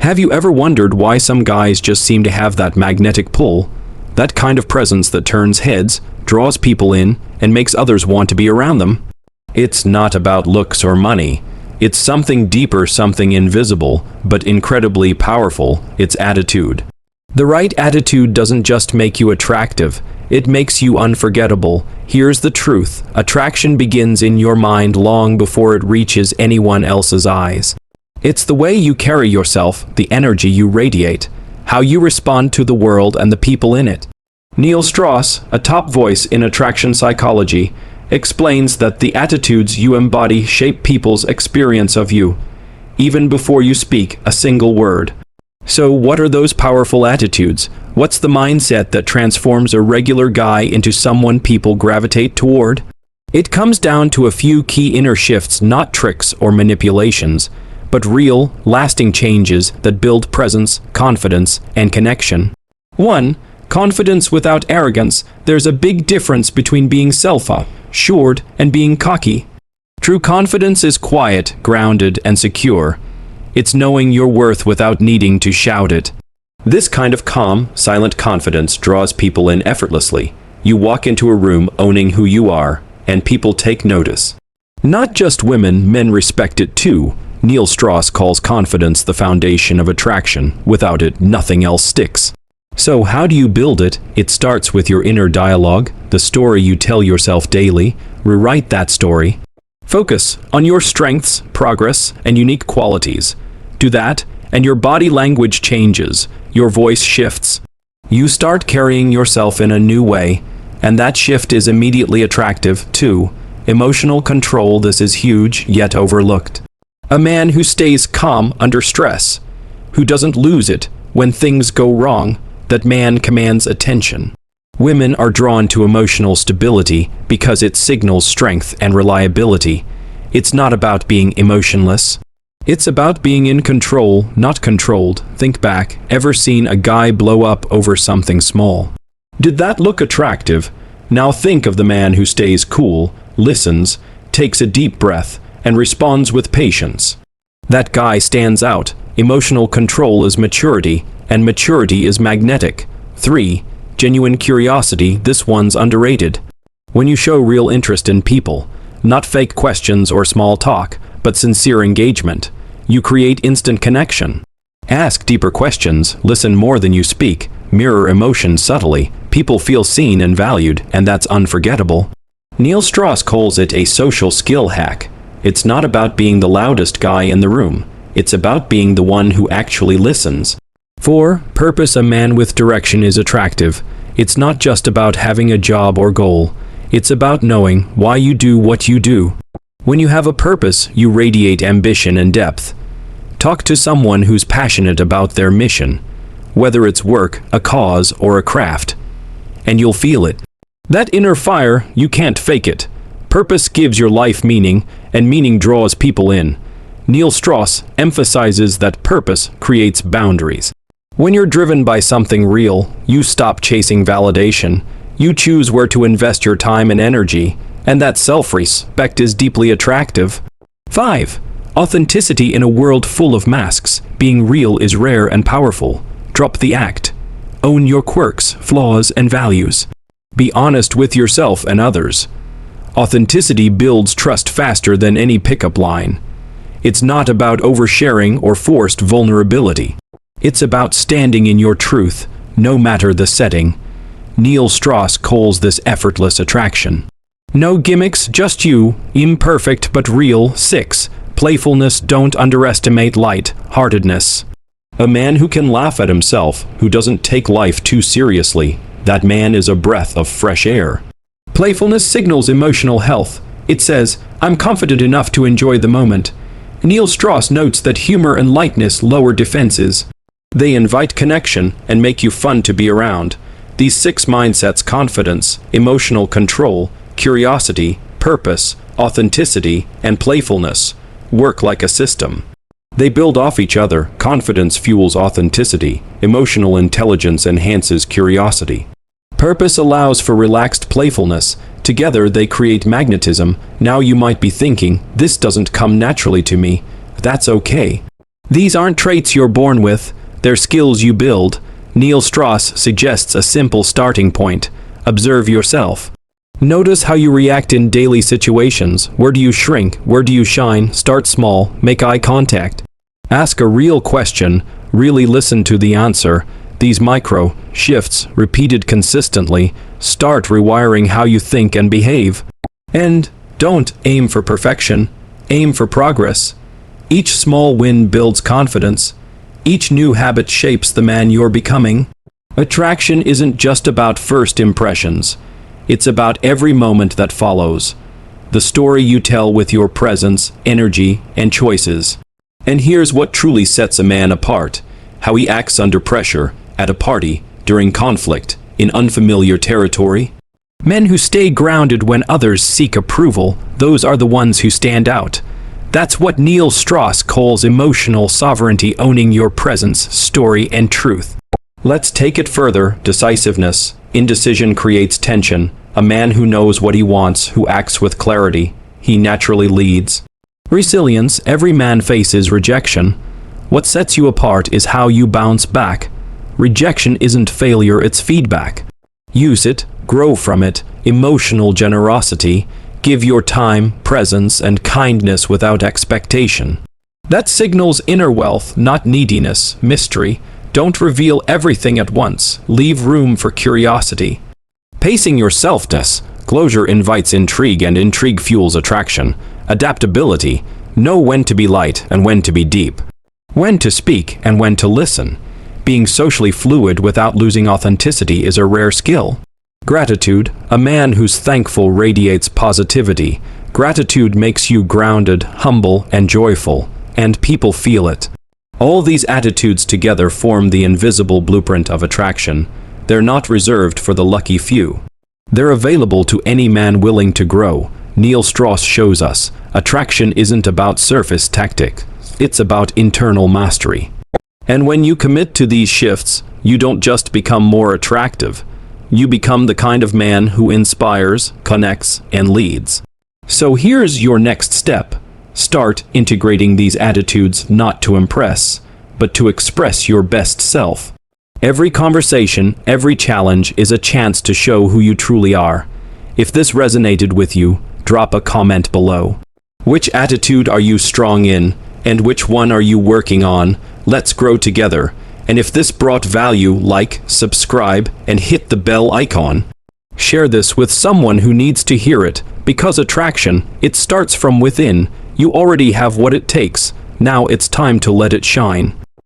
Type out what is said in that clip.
Have you ever wondered why some guys just seem to have that magnetic pull? That kind of presence that turns heads, draws people in, and makes others want to be around them? It's not about looks or money. It's something deeper, something invisible, but incredibly powerful. It's attitude. The right attitude doesn't just make you attractive, it makes you unforgettable. Here's the truth: attraction begins in your mind long before it reaches anyone else's eyes. It's the way you carry yourself, the energy you radiate, how you respond to the world and the people in it. Neil Strauss, a top voice in attraction psychology, explains that the attitudes you embody shape people's experience of you, even before you speak a single word. So what are those powerful attitudes? What's the mindset that transforms a regular guy into someone people gravitate toward? It comes down to a few key inner shifts, not tricks or manipulations, but real, lasting changes that build presence, confidence, and connection. 1. Confidence without arrogance. There's a big difference between being self-assured and being cocky. True confidence is quiet, grounded, and secure. It's knowing your worth without needing to shout it. This kind of calm, silent confidence draws people in effortlessly. You walk into a room owning who you are, and people take notice. Not just women, men respect it too. Neil Strauss calls confidence the foundation of attraction. Without it, nothing else sticks. So how do you build it? It starts with your inner dialogue, the story you tell yourself daily. Rewrite that story. Focus on your strengths, progress, and unique qualities. Do that, and your body language changes, your voice shifts. You start carrying yourself in a new way, and that shift is immediately attractive, too. Emotional control. This is huge, yet overlooked. A man who stays calm under stress, who doesn't lose it when things go wrong, that man commands attention. Women are drawn to emotional stability because it signals strength and reliability. It's not about being emotionless. It's about being in control, not controlled. Think back. Ever seen a guy blow up over something small? Did that look attractive? Now think of the man who stays cool, listens, takes a deep breath, and responds with patience. That guy stands out. Emotional control is maturity, and maturity is magnetic. 3. Genuine curiosity. This one's underrated. When you show real interest in people, not fake questions or small talk, but sincere engagement, you create instant connection. Ask deeper questions, listen more than you speak, mirror emotions subtly. People feel seen and valued, and that's unforgettable. Neil Strauss calls it a social skill hack. It's not about being the loudest guy in the room. It's about being the one who actually listens. 4. Purpose. A man with direction is attractive. It's not just about having a job or goal. It's about knowing why you do what you do. When you have a purpose, you radiate ambition and depth. Talk to someone who's passionate about their mission, whether it's work, a cause, or a craft, and you'll feel it. That inner fire, you can't fake it. Purpose gives your life meaning, and meaning draws people in. Neil Strauss emphasizes that purpose creates boundaries. When you're driven by something real, you stop chasing validation. You choose where to invest your time and energy, and that self-respect is deeply attractive. 5. Authenticity. In a world full of masks, being real is rare and powerful. Drop the act. Own your quirks, flaws, and values. Be honest with yourself and others. Authenticity builds trust faster than any pickup line. It's not about oversharing or forced vulnerability. It's about standing in your truth, no matter the setting. Neil Strauss calls this effortless attraction. No gimmicks, just you, imperfect but real. 6. Playfulness. Don't underestimate light-heartedness. A man who can laugh at himself, who doesn't take life too seriously, that man is a breath of fresh air. Playfulness signals emotional health. It says, I'm confident enough to enjoy the moment. Neil Strauss notes that humor and lightness lower defenses. They invite connection and make you fun to be around. These 6 mindsets: confidence, emotional control, curiosity, purpose, authenticity, and playfulness work like a system. They build off each other. Confidence fuels authenticity. Emotional intelligence enhances curiosity. Purpose allows for relaxed playfulness. Together they create magnetism. Now you might be thinking, this doesn't come naturally to me. That's okay. These aren't traits you're born with, they're skills you build. Neil Strauss suggests a simple starting point. Observe yourself. Notice how you react in daily situations. Where do you shrink? Where do you shine? Start small, make eye contact. Ask a real question, really listen to the answer. These micro shifts, repeated consistently, start rewiring how you think and behave. And don't aim for perfection, aim for progress. Each small win builds confidence. Each new habit shapes the man you're becoming. Attraction isn't just about first impressions. It's about every moment that follows. The story you tell with your presence, energy, and choices. And here's what truly sets a man apart: how he acts under pressure, at a party, during conflict, in unfamiliar territory. Men who stay grounded when others seek approval, those are the ones who stand out. That's what Neil Strauss calls emotional sovereignty, owning your presence, story, and truth. Let's take it further. Decisiveness. Indecision creates tension. A man who knows what he wants, who acts with clarity, he naturally leads. Resilience. Every man faces rejection. What sets you apart is how you bounce back. Rejection isn't failure, it's feedback. Use it, grow from it. Emotional generosity. Give your time, presence, and kindness without expectation. That signals inner wealth, not neediness. Mystery. Don't reveal everything at once. Leave room for curiosity. Pacing yourself. Closure invites intrigue, and intrigue fuels attraction. Adaptability. Know when to be light and when to be deep. When to speak and when to listen. Being socially fluid without losing authenticity is a rare skill. Gratitude. A man who's thankful radiates positivity. Gratitude makes you grounded, humble, and joyful, and people feel it. All these attitudes together form the invisible blueprint of attraction. They're not reserved for the lucky few. They're available to any man willing to grow. Neil Strauss shows us, attraction isn't about surface tactics, it's about internal mastery. And when you commit to these shifts, you don't just become more attractive. You become the kind of man who inspires, connects, and leads. So here's your next step. Start integrating these attitudes not to impress, but to express your best self. Every conversation, every challenge is a chance to show who you truly are. If this resonated with you, drop a comment below. Which attitude are you strong in, and which one are you working on? Let's grow together. And if this brought value, like, subscribe, and hit the bell icon. Share this with someone who needs to hear it, because attraction, it starts from within. You already have what it takes. Now it's time to let it shine.